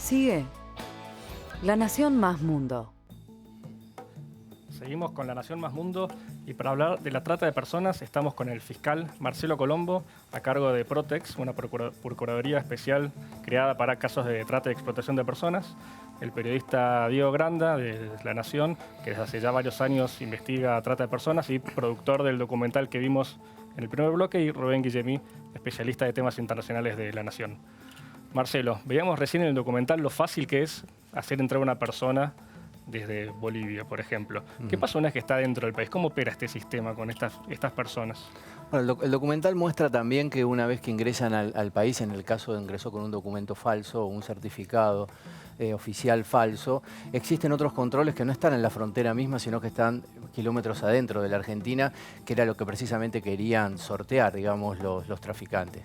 Sigue La Nación Más Mundo. Seguimos con La Nación Más Mundo y para hablar de la trata de personas estamos con el fiscal Marcelo Colombo a cargo de Protex, una procuraduría especial creada para casos de trata y explotación de personas, el periodista Diego Granda de La Nación, que desde hace ya varios años investiga trata de personas y productor del documental que vimos en el primer bloque, y Rubén Guillemí, especialista de temas internacionales de La Nación. Marcelo, veíamos recién en el documental lo fácil que es hacer entrar a una persona desde Bolivia, por ejemplo. ¿Qué pasa una vez que está dentro del país? ¿Cómo opera este sistema con estas personas? Bueno, el documental muestra también que una vez que ingresan al país, en el caso de ingresó con un documento falso o un certificado oficial falso, existen otros controles que no están en la frontera misma, sino que están kilómetros adentro de la Argentina, que era lo que precisamente querían sortear, digamos, los traficantes.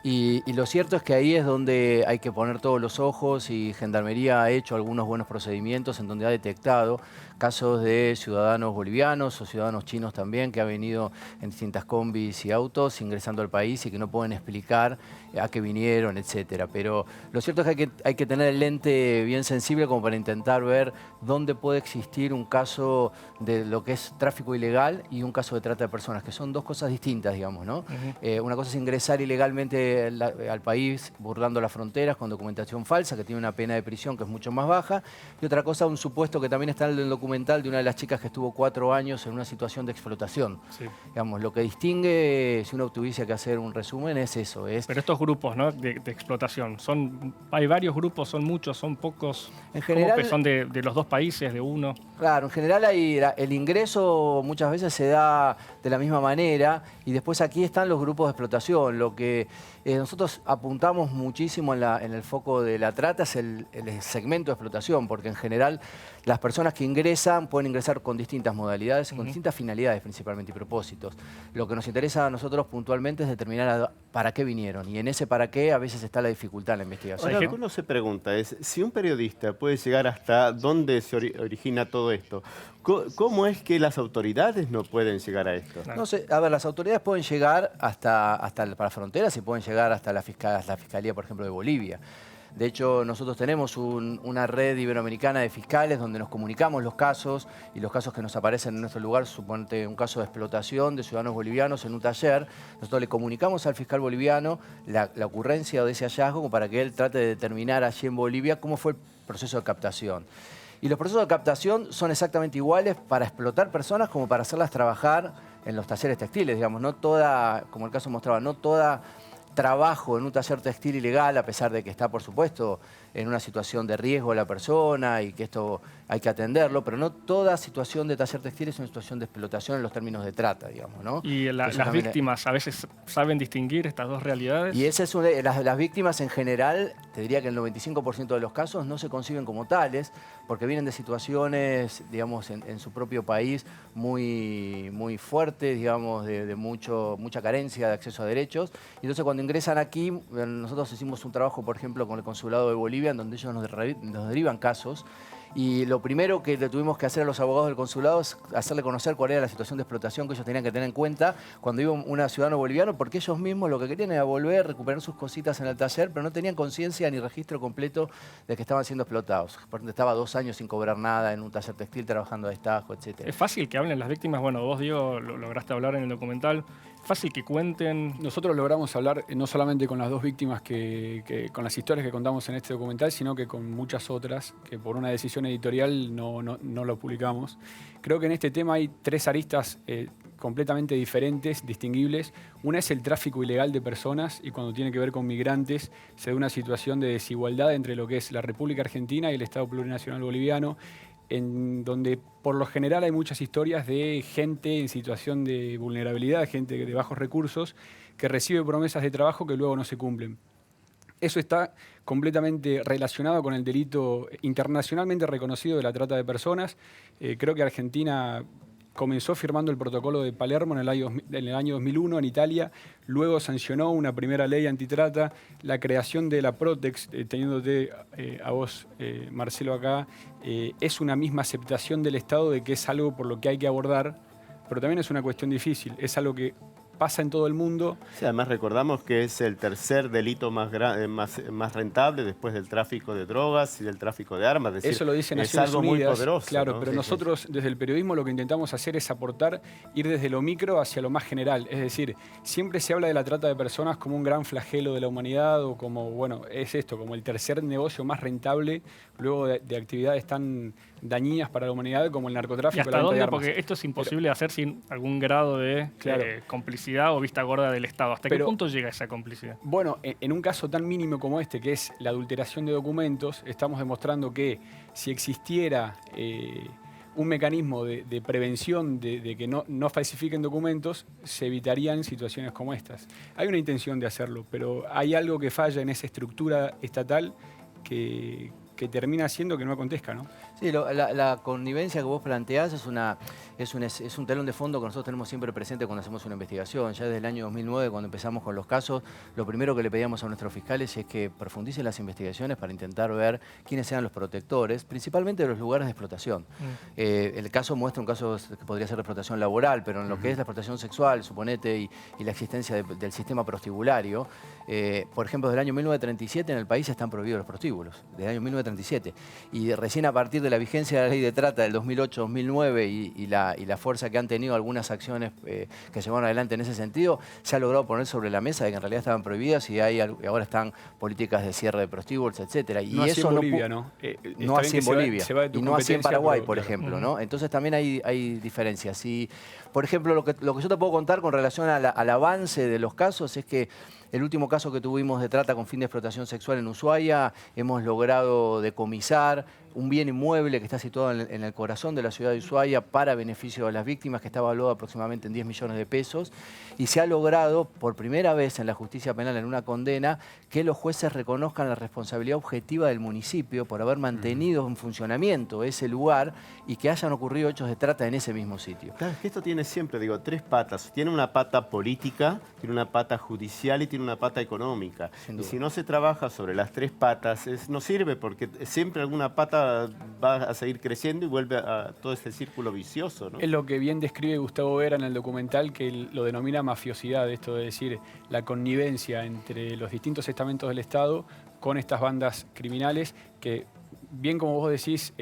Y lo cierto es que ahí es donde hay que poner todos los ojos, y Gendarmería ha hecho algunos buenos procedimientos en donde ha detectado casos de ciudadanos bolivianos o ciudadanos chinos también, que han venido en distintas combis y autos ingresando al país y que no pueden explicar a qué vinieron, etcétera. Pero lo cierto es que hay que tener el lente bien sensible como para intentar ver dónde puede existir un caso de lo que es tráfico ilegal y un caso de trata de personas, que son dos cosas distintas, digamos, ¿no? Una cosa es ingresar ilegalmente al país burlando las fronteras con documentación falsa, que tiene una pena de prisión que es mucho más baja, y otra cosa, un supuesto que también está en el documental de una de las chicas que estuvo 4 años en una situación de explotación. Sí. Digamos, lo que distingue, si uno tuviese que hacer un resumen, es eso. Pero estos grupos, ¿no?, de explotación, hay varios grupos, son muchos, son pocos. En general, ¿Cómo que son de los dos países, de uno? Claro, en general el ingreso muchas veces se da de la misma manera, y después aquí están los grupos de explotación. Lo que nosotros apuntamos muchísimo en el foco de la trata es el segmento de explotación, porque en general las personas que ingresan pueden ingresar con distintas modalidades, con distintas finalidades principalmente y propósitos. Lo que nos interesa a nosotros puntualmente es determinar para qué vinieron, y en ese para qué a veces está la dificultad en la investigación. Lo que uno se pregunta es, si un periodista puede llegar hasta dónde se origina todo esto, ¿cómo es que las autoridades no pueden llegar a esto? No sé, a ver, las autoridades pueden llegar hasta para fronteras y pueden llegar hasta la Fiscalía, por ejemplo, de Bolivia. De hecho, nosotros tenemos una red iberoamericana de fiscales donde nos comunicamos los casos, y los casos que nos aparecen en nuestro lugar, suponte un caso de explotación de ciudadanos bolivianos en un taller, nosotros le comunicamos al fiscal boliviano la ocurrencia de ese hallazgo para que él trate de determinar allí en Bolivia cómo fue el proceso de captación. Y los procesos de captación son exactamente iguales para explotar personas como para hacerlas trabajar en los talleres textiles, digamos. No toda, como el caso mostraba, no toda trabajo en un taller textil ilegal, a pesar de que está, por supuesto, en una situación de riesgo la persona y que esto hay que atenderlo, pero no toda situación de taller textil es una situación de explotación en los términos de trata, digamos, ¿no? Y las víctimas a veces saben distinguir estas dos realidades. Y esa es las víctimas en general, te diría que el 95% de los casos no se conciben como tales, porque vienen de situaciones, digamos, en su propio país muy, muy fuertes, digamos, de mucha carencia de acceso a derechos. Y entonces cuando ingresan aquí, nosotros hicimos un trabajo, por ejemplo, con el Consulado de Bolivia, en donde ellos nos derivan casos. Y lo primero que le tuvimos que hacer a los abogados del consulado es hacerle conocer cuál era la situación de explotación que ellos tenían que tener en cuenta cuando iba un ciudadano boliviano, porque ellos mismos lo que querían era volver, recuperar sus cositas en el taller, pero no tenían conciencia ni registro completo de que estaban siendo explotados. Porque estaba 2 años sin cobrar nada en un taller textil, trabajando a destajo, etc. Es fácil que hablen las víctimas. Bueno, vos, Diego, lo lograste hablar en el documental. Fácil que cuenten. Nosotros logramos hablar no solamente con las 2 víctimas con las historias que contamos en este documental, sino que con muchas otras que por una decisión editorial no lo publicamos. Creo que en este tema hay 3 aristas completamente diferentes, distinguibles. Una es el tráfico ilegal de personas, y cuando tiene que ver con migrantes se da una situación de desigualdad entre lo que es la República Argentina y el Estado Plurinacional Boliviano, en donde por lo general hay muchas historias de gente en situación de vulnerabilidad, gente de bajos recursos, que recibe promesas de trabajo que luego no se cumplen. Eso está completamente relacionado con el delito internacionalmente reconocido de la trata de personas. Creo que Argentina comenzó firmando el protocolo de Palermo en el año 2001 en Italia, luego sancionó una primera ley antitrata, la creación de la Protex, teniéndote a vos, Marcelo, acá, es una misma aceptación del Estado de que es algo por lo que hay que abordar, pero también es una cuestión difícil, es algo que pasa en todo el mundo. Sí, además recordamos que es el tercer delito más rentable después del tráfico de drogas y del tráfico de armas. Es decir, eso lo dice es Naciones algo muy Unidas, poderoso. claro, ¿no? pero Sí, nosotros desde el periodismo lo que intentamos hacer es aportar, ir desde lo micro hacia lo más general. Es decir, siempre se habla de la trata de personas como un gran flagelo de la humanidad o como, bueno, es esto, como el tercer negocio más rentable luego de actividades tan dañinas para la humanidad como el ¿Y narcotráfico. hasta la venta de dónde? armas. Porque esto es imposible de hacer sin algún grado de Claro. complicidad o vista gorda del Estado. ¿Hasta qué Pero- punto llega esa complicidad? Bueno, en un caso tan mínimo como este, que es la adulteración de documentos, estamos demostrando que si existiera un mecanismo de prevención de que no falsifiquen documentos, se evitarían situaciones como estas. Hay una intención de hacerlo, pero hay algo que falla en esa estructura estatal que termina haciendo que no acontezca, ¿no? Sí, la connivencia que vos planteás es un telón de fondo que nosotros tenemos siempre presente cuando hacemos una investigación. Ya desde el año 2009, cuando empezamos con los casos, lo primero que le pedíamos a nuestros fiscales es que profundicen las investigaciones para intentar ver quiénes eran los protectores, principalmente de los lugares de explotación. El caso muestra un caso que podría ser de explotación laboral, pero en lo que es la explotación sexual, suponete, y la existencia del sistema prostibulario, por ejemplo, desde el año 1937 en el país están prohibidos los prostíbulos, desde el año 1937. Y recién a partir de la vigencia de la ley de trata del 2008-2009 y la fuerza que han tenido algunas acciones que se llevaron adelante en ese sentido, se ha logrado poner sobre la mesa de que en realidad estaban prohibidas y ahora están políticas de cierre de prostíbulos, etcétera. Y No así eso en Bolivia, ¿no? no Está así bien en que Bolivia se va de tu y no así en competencia, Paraguay, pero, por claro. ejemplo, ¿no? Entonces también hay diferencias. Y, por ejemplo, lo que yo te puedo contar con relación al avance de los casos es que el último caso que tuvimos de trata con fin de explotación sexual en Ushuaia, hemos logrado decomisar un bien inmueble que está situado en el corazón de la ciudad de Ushuaia para beneficio de las víctimas, que está evaluado aproximadamente en 10 millones de pesos. Y se ha logrado, por primera vez en la justicia penal, en una condena, que los jueces reconozcan la responsabilidad objetiva del municipio por haber mantenido en funcionamiento ese lugar y que hayan ocurrido hechos de trata en ese mismo sitio. Claro, es que esto tiene siempre, digo, tres patas. Tiene una pata política, tiene una pata judicial y tiene una pata económica. Sin Y duda. si no se trabaja sobre las tres patas, no sirve porque siempre alguna pata va a seguir creciendo y vuelve a todo ese círculo vicioso, ¿no? Es lo que bien describe Gustavo Vera en el documental, que él lo denomina mafiosidad, esto de decir la connivencia entre los distintos estamentos del Estado con estas bandas criminales que, bien como vos decís,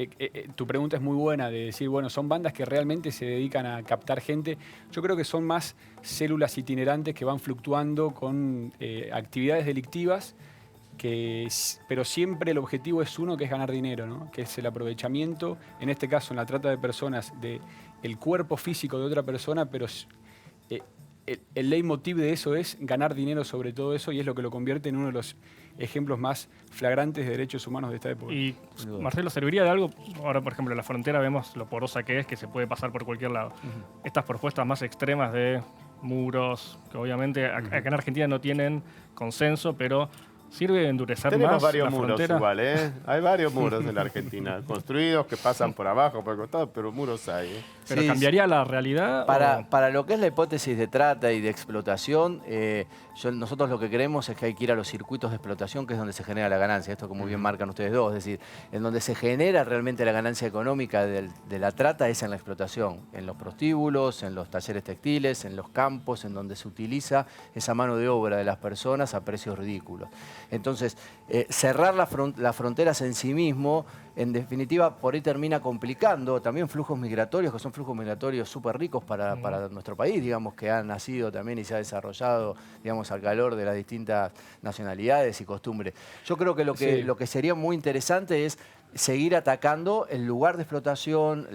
tu pregunta es muy buena de decir, bueno, son bandas que realmente se dedican a captar gente. Yo creo que son más células itinerantes que van fluctuando con actividades delictivas, pero siempre el objetivo es uno, que es ganar dinero, ¿no? Que es el aprovechamiento, en este caso en la trata de personas, del cuerpo físico de otra persona, pero el leitmotiv de eso es ganar dinero sobre todo eso, y es lo que lo convierte en uno de los ejemplos más flagrantes de derechos humanos de esta época. Y, Marcelo, ¿serviría de algo? Ahora, por ejemplo, en la frontera vemos lo porosa que es, que se puede pasar por cualquier lado. Estas propuestas más extremas de muros, que obviamente acá en Argentina no tienen consenso, pero ¿sirve de endurecer Tenemos más varios la muros frontera? igual, ¿eh? Hay varios muros en la Argentina, construidos que pasan por abajo, por el costado, pero muros hay, ¿eh? ¿Pero Sí, cambiaría la realidad? Para lo que es la hipótesis de trata y de explotación, nosotros lo que creemos es que hay que ir a los circuitos de explotación, que es donde se genera la ganancia. Esto como bien marcan ustedes dos, es decir, en donde se genera realmente la ganancia económica de la trata es en la explotación, en los prostíbulos, en los talleres textiles, en los campos, en donde se utiliza esa mano de obra de las personas a precios ridículos. Entonces, cerrar las fronteras en sí mismo, en definitiva, por ahí termina complicando también flujos migratorios, que son flujos migratorios súper ricos para nuestro país, digamos, que han nacido también y se ha desarrollado, digamos, al calor de las distintas nacionalidades y costumbres. Yo creo que lo que sería muy interesante es seguir atacando el lugar de explotación,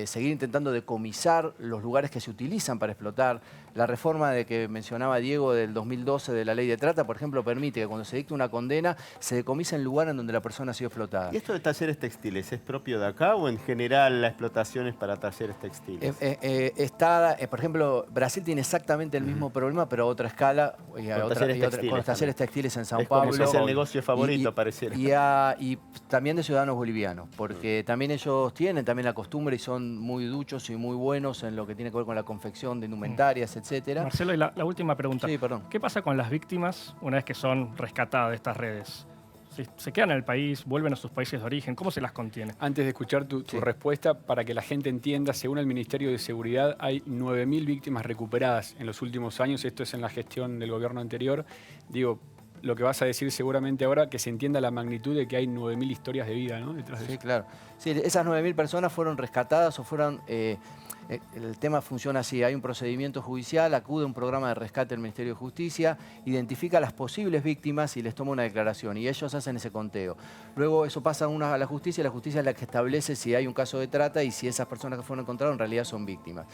seguir intentando decomisar los lugares que se utilizan para explotar. La reforma que mencionaba Diego del 2012 de la ley de trata, por ejemplo, permite que cuando se dicta una condena se decomisa el lugar en donde la persona ha sido explotada. ¿Y esto de talleres textiles es propio de acá o en general la explotación es para talleres textiles? Por ejemplo, Brasil tiene exactamente el mismo problema, pero a otra escala, con los talleres textiles en Sao Es como Paulo. si es el negocio favorito, pareciera. Y también de ciudadanos bolivianos, porque también ellos tienen también la costumbre y son muy duchos y muy buenos en lo que tiene que ver con la confección de indumentarias, etcétera. Marcelo, y la última pregunta. Sí, perdón. ¿Qué pasa con las víctimas una vez que son rescatadas de estas redes? Si se quedan en el país, vuelven a sus países de origen, ¿cómo se las contiene? Antes de escuchar tu respuesta, para que la gente entienda, según el Ministerio de Seguridad, hay 9.000 víctimas recuperadas en los últimos años. Esto es en la gestión del gobierno anterior. Digo, lo que vas a decir seguramente ahora, que se entienda la magnitud de que hay 9.000 historias de vida, ¿no?, detrás de eso. Sí, claro. Sí, esas 9.000 personas fueron rescatadas o fueron... el tema funciona así, hay un procedimiento judicial, acude un programa de rescate del Ministerio de Justicia, identifica a las posibles víctimas y les toma una declaración y ellos hacen ese conteo. Luego eso pasa a la justicia es la que establece si hay un caso de trata y si esas personas que fueron encontradas en realidad son víctimas.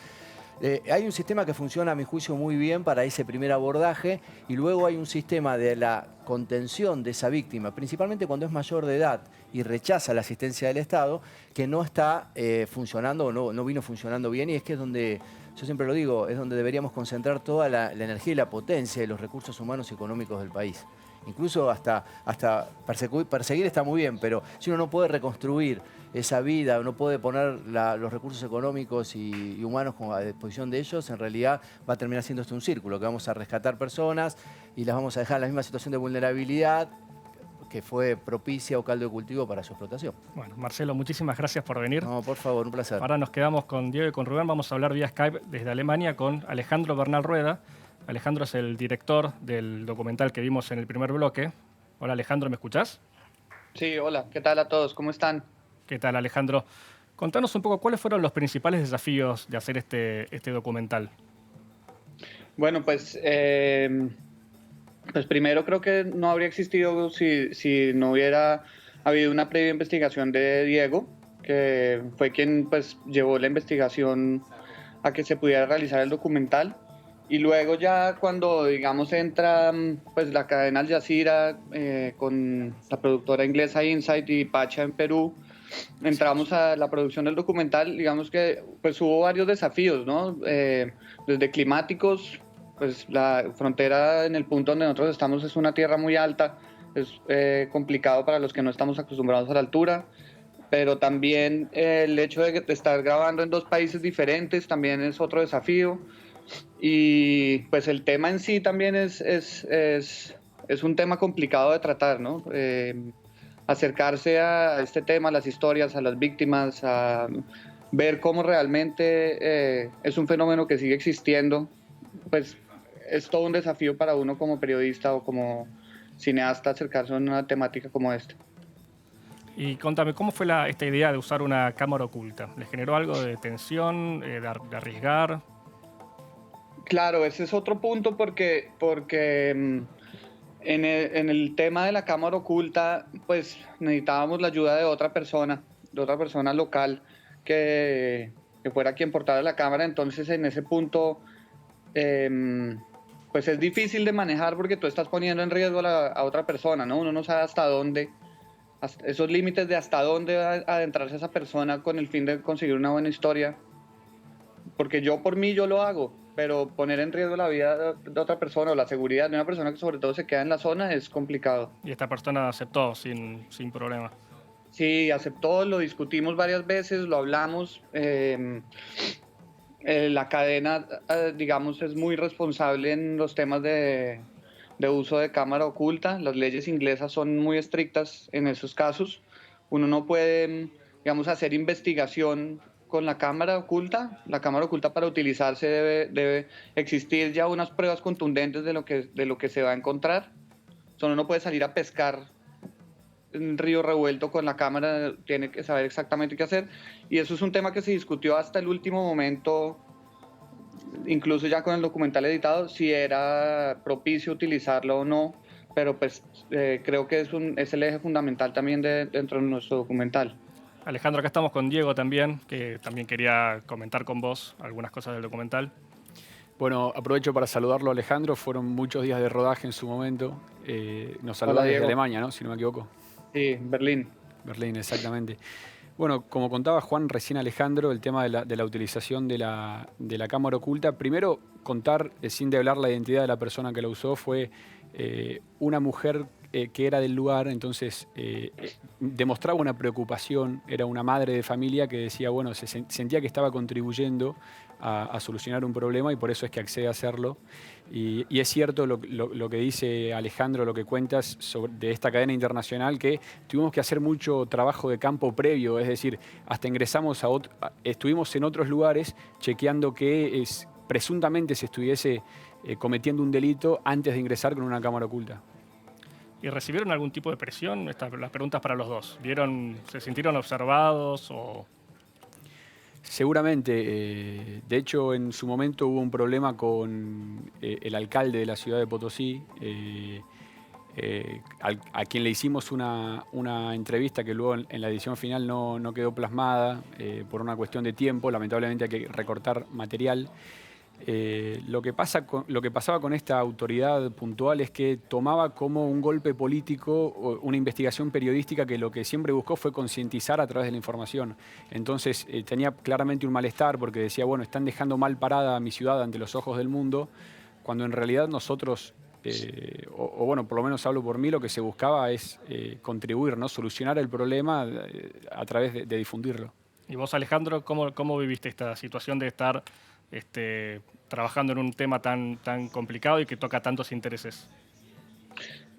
Hay un sistema que funciona, a mi juicio, muy bien para ese primer abordaje y luego hay un sistema de la contención de esa víctima, principalmente cuando es mayor de edad y rechaza la asistencia del Estado, que no está funcionando o no vino funcionando bien, y es que es donde, yo siempre lo digo, es donde deberíamos concentrar toda la energía y la potencia de los recursos humanos y económicos del país. Incluso hasta perseguir está muy bien, pero si uno no puede reconstruir esa vida, no puede poner los recursos económicos y humanos a disposición de ellos, en realidad va a terminar siendo esto un círculo, que vamos a rescatar personas y las vamos a dejar en la misma situación de vulnerabilidad que fue propicia o caldo de cultivo para su explotación. Bueno, Marcelo, muchísimas gracias por venir. No, por favor, un placer. Ahora nos quedamos con Diego y con Rubén. Vamos a hablar vía Skype desde Alemania con Alejandro Bernal Rueda. Alejandro es el director del documental que vimos en el primer bloque. Hola Alejandro, ¿me escuchás? Sí, hola, ¿qué tal a todos? ¿Cómo están? ¿Qué tal Alejandro? Contanos un poco cuáles fueron los principales desafíos de hacer este documental. Bueno, pues primero creo que no habría existido si no hubiera habido una previa investigación de Diego, que fue quien pues llevó la investigación a que se pudiera realizar el documental. Y luego ya cuando, digamos, entra pues la cadena Al Jazeera con la productora inglesa Insight y Pacha en Perú, entramos a la producción del documental. Digamos que pues hubo varios desafíos, ¿no? Desde climáticos, pues la frontera en el punto donde nosotros estamos es una tierra muy alta, es complicado para los que no estamos acostumbrados a la altura, pero también el hecho de estar grabando en dos países diferentes también es otro desafío. Y pues el tema en sí también es un tema complicado de tratar, ¿no? Acercarse a este tema, a las historias, a las víctimas, a ver cómo realmente es un fenómeno que sigue existiendo, pues es todo un desafío para uno como periodista o como cineasta acercarse a una temática como esta. Y contame, ¿cómo fue esta idea de usar una cámara oculta? ¿Les generó algo de tensión, de arriesgar? Claro, ese es otro punto porque en el tema de la cámara oculta, pues necesitábamos la ayuda de otra persona local que fuera quien portara la cámara. Entonces en ese punto pues es difícil de manejar porque tú estás poniendo en riesgo a otra persona, ¿no? Uno no sabe hasta dónde, esos límites de hasta dónde va a adentrarse esa persona con el fin de conseguir una buena historia. Porque por mí yo lo hago, pero poner en riesgo la vida de otra persona o la seguridad de una persona que sobre todo se queda en la zona es complicado. Y esta persona aceptó sin problema. Sí, aceptó, lo discutimos varias veces, lo hablamos. La cadena, digamos, es muy responsable en los temas de uso de cámara oculta. Las leyes inglesas son muy estrictas en esos casos. Uno no puede, digamos, hacer investigación con la cámara oculta. La cámara oculta, para utilizarse debe existir ya unas pruebas contundentes de lo que se va a encontrar. Uno no puede salir a pescar en un río revuelto con la cámara, tiene que saber exactamente qué hacer. Y eso es un tema que se discutió hasta el último momento, incluso ya con el documental editado, si era propicio utilizarlo o no. Pero pues creo que es el eje fundamental también dentro de nuestro documental. Alejandro, acá estamos con Diego también, que también quería comentar con vos algunas cosas del documental. Bueno, aprovecho para saludarlo, Alejandro. Fueron muchos días de rodaje en su momento. Nos saludás desde Alemania, ¿no? Si no me equivoco. Sí, Berlín. Berlín, exactamente. Bueno, como contaba Juan recién, Alejandro, el tema de la utilización de la cámara oculta. Primero, contar, sin develar la identidad de la persona que la usó, fue una mujer que era del lugar, entonces demostraba una preocupación, era una madre de familia que decía, bueno, sentía que estaba contribuyendo a solucionar un problema y por eso es que accede a hacerlo. Y es cierto lo que dice Alejandro, lo que cuentas de esta cadena internacional, que tuvimos que hacer mucho trabajo de campo previo, es decir, hasta ingresamos estuvimos en otros lugares chequeando que presuntamente se estuviese cometiendo un delito antes de ingresar con una cámara oculta. ¿Y recibieron algún tipo de presión? Las preguntas para los dos. ¿Se sintieron observados o...? Seguramente. De hecho, en su momento hubo un problema con el alcalde de la ciudad de Potosí, a quien le hicimos una entrevista que luego en la edición final no quedó plasmada por una cuestión de tiempo. Lamentablemente hay que recortar material. Lo que pasaba con esta autoridad puntual es que tomaba como un golpe político una investigación periodística que lo que siempre buscó fue concientizar a través de la información. Entonces tenía claramente un malestar porque decía, bueno, están dejando mal parada a mi ciudad ante los ojos del mundo, cuando en realidad nosotros, bueno, por lo menos hablo por mí, lo que se buscaba es contribuir, ¿no? Solucionar el problema a través de difundirlo. Y vos, Alejandro, ¿cómo viviste esta situación de estar trabajando en un tema tan complicado y que toca tantos intereses?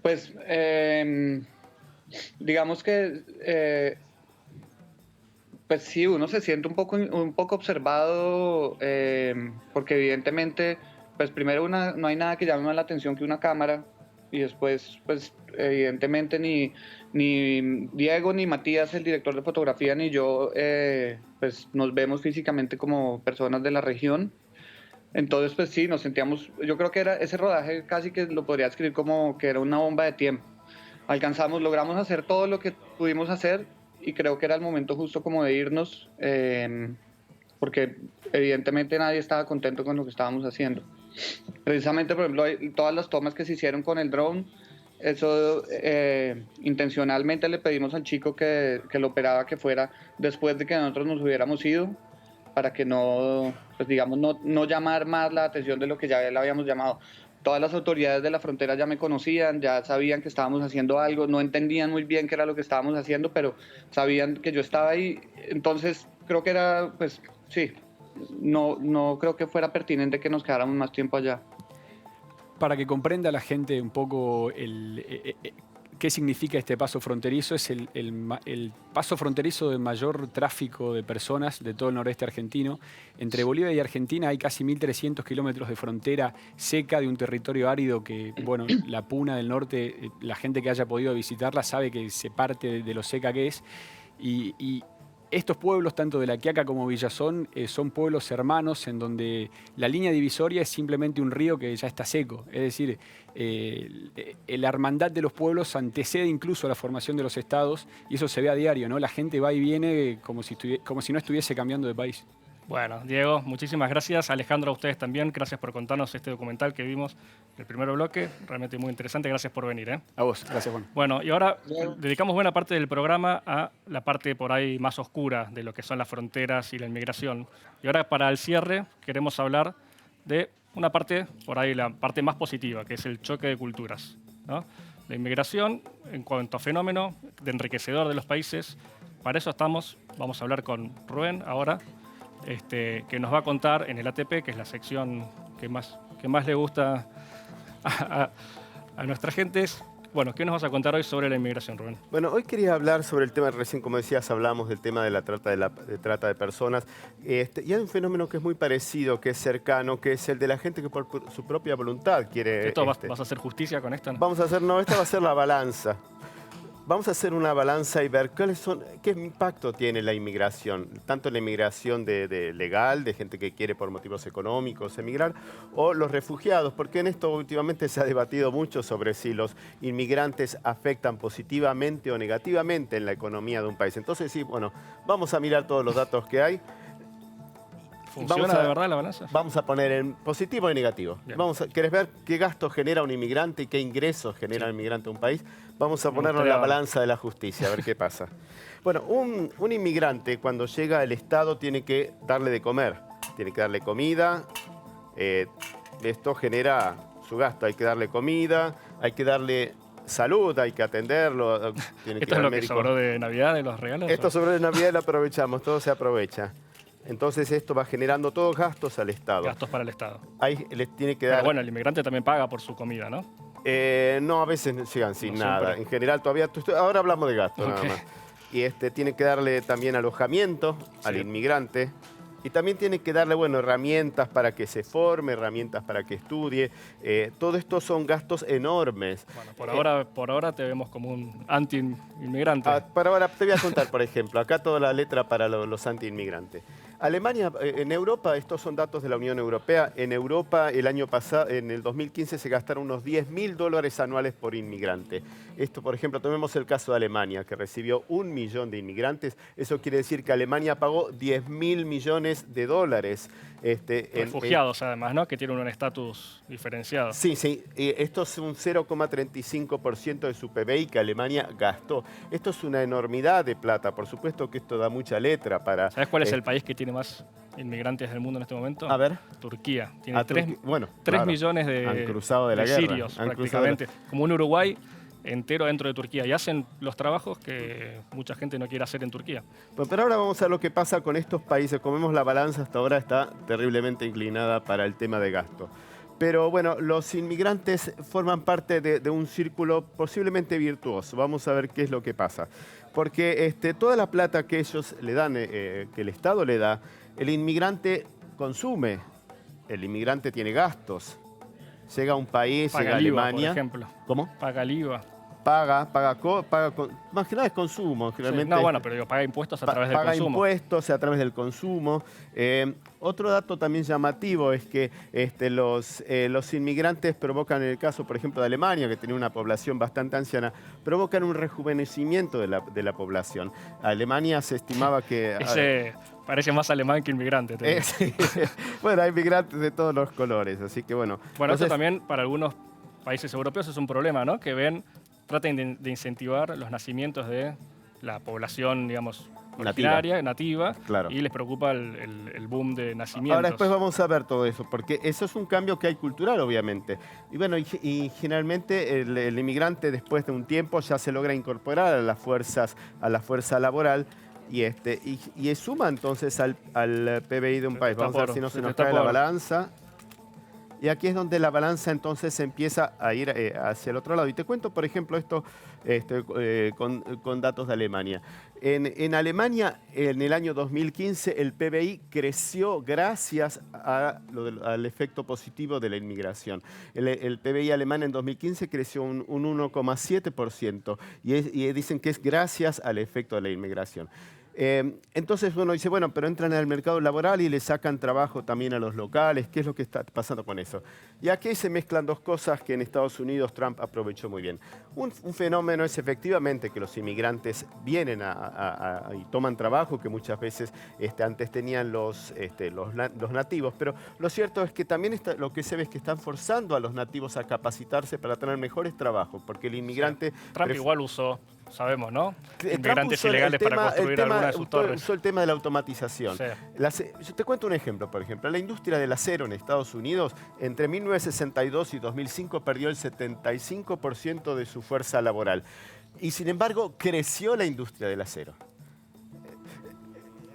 Pues digamos que pues sí, uno se siente un poco observado porque evidentemente, pues primero no hay nada que llame más la atención que una cámara, y después pues evidentemente ni Diego ni Matías, el director de fotografía, ni yo pues nos vemos físicamente como personas de la región. Entonces pues sí, nos sentíamos, yo creo que ese rodaje casi que lo podría describir como que era una bomba de tiempo. Logramos hacer todo lo que pudimos hacer y creo que era el momento justo como de irnos, porque evidentemente nadie estaba contento con lo que estábamos haciendo. Precisamente, por ejemplo, todas las tomas que se hicieron con el drone, eso intencionalmente le pedimos al chico que lo operaba que fuera después de que nosotros nos hubiéramos ido, para que no, pues digamos, no llamar más la atención de lo que ya le habíamos llamado. Todas las autoridades de la frontera ya me conocían, ya sabían que estábamos haciendo algo, no entendían muy bien qué era lo que estábamos haciendo, pero sabían que yo estaba ahí. Entonces creo que era, pues sí, no creo que fuera pertinente que nos quedáramos más tiempo allá. Para que comprenda la gente un poco qué significa este paso fronterizo, es el paso fronterizo de mayor tráfico de personas de todo el noreste argentino. Entre Bolivia y Argentina hay casi 1.300 kilómetros de frontera seca de un territorio árido que, bueno, la Puna del Norte, la gente que haya podido visitarla sabe que se parte de lo seca que es. Y estos pueblos, tanto de La Quiaca como Villazón, son pueblos hermanos en donde la línea divisoria es simplemente un río que ya está seco. Es decir, la hermandad de los pueblos antecede incluso a la formación de los estados y eso se ve a diario, ¿no? La gente va y viene como si no estuviese cambiando de país. Bueno, Diego, muchísimas gracias. Alejandro, a ustedes también. Gracias por contarnos este documental que vimos en el primer bloque. Realmente muy interesante. Gracias por venir. A vos. Gracias, Juan. Bueno, y ahora dedicamos buena parte del programa a la parte por ahí más oscura de lo que son las fronteras y la inmigración. Y ahora, para el cierre, queremos hablar de una parte, por ahí la parte más positiva, que es el choque de culturas, ¿no? La inmigración, en cuanto a fenómeno de enriquecedor de los países. Para eso vamos a hablar con Rubén ahora, que nos va a contar en el ATP, que es la sección que más le gusta a nuestra gente. Bueno, ¿qué nos vas a contar hoy sobre la inmigración, Rubén? Bueno, hoy quería hablar sobre el tema, recién como decías, hablamos del tema de la trata de personas. Y hay un fenómeno que es muy parecido, que es cercano, que es el de la gente que por su propia voluntad quiere... ¿Vas a hacer justicia con esto? Esta va a ser la balanza. Vamos a hacer una balanza y ver qué impacto tiene la inmigración, tanto la inmigración de legal, de gente que quiere por motivos económicos emigrar, o los refugiados, porque en esto últimamente se ha debatido mucho sobre si los inmigrantes afectan positivamente o negativamente en la economía de un país. Entonces sí, bueno, vamos a mirar todos los datos que hay. ¿Funciona de verdad la balanza? Vamos a poner en positivo y negativo. ¿Querés ver qué gasto genera un inmigrante y qué ingresos genera un inmigrante a un país? Vamos a ponerlo en la balanza de la justicia, a ver qué pasa. Bueno, un inmigrante cuando llega al Estado tiene que darle de comer, tiene que darle comida. Esto genera su gasto, hay que darle comida, hay que darle salud, hay que atenderlo. Tiene que ¿Esto ir es al lo que médico. sobró de Navidad, de los regalos? Esto ¿o? sobre la Navidad lo aprovechamos, todo se aprovecha. Entonces esto va generando todos gastos al Estado. Gastos para el Estado. Ahí les tiene que Pero dar... bueno, el inmigrante también paga por su comida, ¿no? No, a veces llegan sin No nada. siempre. En general todavía... Ahora hablamos de gastos Ok. nada más. Y tiene que darle también alojamiento al Sí. inmigrante. Y también tiene que darle, bueno, herramientas para que se forme, herramientas para que estudie. Todo esto son gastos enormes. Bueno, por ahora te vemos como un anti-inmigrante. Para ahora te voy a contar, por ejemplo, acá toda la letra para los anti-inmigrantes. Alemania, en Europa, estos son datos de la Unión Europea, en Europa el año pasado, en el 2015, se gastaron unos $10.000 anuales por inmigrante. Esto, por ejemplo, tomemos el caso de Alemania, que recibió 1 millón de inmigrantes. Eso quiere decir que Alemania pagó $10.000 millones. Refugiados, además, ¿no? Que tienen un estatus diferenciado. Sí, sí. Esto es un 0,35% de su PBI que Alemania gastó. Esto es una enormidad de plata. Por supuesto que esto da mucha letra para... ¿Sabes cuál es el país que tiene más inmigrantes del mundo en este momento? A ver. Turquía. Tiene 3 claro. millones Han cruzado de la guerra. sirios, Han cruzado de la- prácticamente. Como un Uruguay entero dentro de Turquía. Y hacen los trabajos que mucha gente no quiere hacer en Turquía. Pero ahora vamos a ver lo que pasa con estos países. Como vemos, la balanza hasta ahora está terriblemente inclinada para el tema de gasto. Pero bueno, los inmigrantes forman parte de un círculo posiblemente virtuoso. Vamos a ver qué es lo que pasa. Porque toda la plata que ellos le dan, que el Estado le da, el inmigrante consume. El inmigrante tiene gastos. Llega a un país, llega a Paga el IVA, Alemania. por ejemplo. ¿Cómo? Paga el IVA. Paga más que nada es consumo. Sí, Generalmente no, bueno, pero digo, paga impuestos a través del paga consumo. impuestos a través del consumo. Otro dato también llamativo es que los inmigrantes provocan, en el caso, por ejemplo, de Alemania, que tenía una población bastante anciana, provocan un rejuvenecimiento de la población. Alemania se estimaba que... Ese parece más alemán que inmigrante. te digo. Sí. Bueno, hay inmigrantes de todos los colores, así que bueno. Bueno, esto Entonces, también para algunos países europeos es un problema, ¿no? Que traten de incentivar los nacimientos de la población, digamos, originaria, nativa, Claro. y les preocupa el boom de nacimientos. Ahora después vamos a ver todo eso, porque eso es un cambio que hay cultural, obviamente. Y bueno, y generalmente el inmigrante después de un tiempo ya se logra incorporar a la fuerza laboral y suma entonces al PBI de un país. Vamos a ver si no se nos cae la balanza. Y aquí es donde la balanza entonces empieza a ir hacia el otro lado. Y te cuento, por ejemplo, esto con datos de Alemania. En Alemania, en el año 2015, el PBI creció gracias al efecto positivo de la inmigración. El PBI alemán en 2015 creció un 1,7% y dicen que es gracias al efecto de la inmigración. Entonces, bueno, dice, bueno, pero entran al mercado laboral y le sacan trabajo también a los locales. ¿Qué es lo que está pasando con eso? Y aquí se mezclan dos cosas que en Estados Unidos Trump aprovechó muy bien. Un fenómeno es efectivamente que los inmigrantes vienen y toman trabajo que muchas veces antes tenían los nativos, pero lo cierto es que también lo que se ve es que están forzando a los nativos a capacitarse para tener mejores trabajos, porque el inmigrante... Trump igual usó, sabemos, ¿no? Trump Inmigrantes usó ilegales para construir alguna de sus torres. Usó el tema de la automatización. Sí. Yo te cuento un ejemplo, por ejemplo. La industria del acero en Estados Unidos, entre 1962 y 2005, perdió el 75% de su fuerza laboral. Y sin embargo, creció la industria del acero.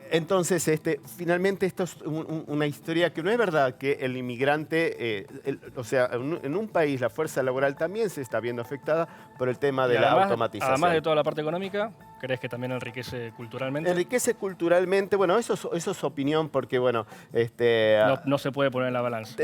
Entonces, finalmente esto es una historia que no es verdad que el inmigrante, o sea, en un país la fuerza laboral también se está viendo afectada por el tema de la automatización. Además de toda la parte económica, ¿crees que también enriquece culturalmente? Enriquece culturalmente, bueno, eso es opinión porque, bueno... no se puede poner en la balanza.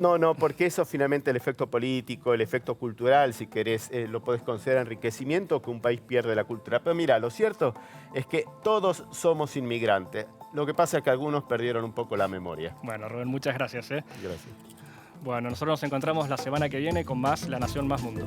No, porque eso finalmente el efecto político, el efecto cultural, si querés, lo podés considerar enriquecimiento que un país pierde la cultura. Pero mira, lo cierto es que todos somos inmigrantes. Lo que pasa es que algunos perdieron un poco la memoria. Bueno, Rubén, muchas gracias. Gracias. Bueno, nosotros nos encontramos la semana que viene con más La Nación Más Mundo.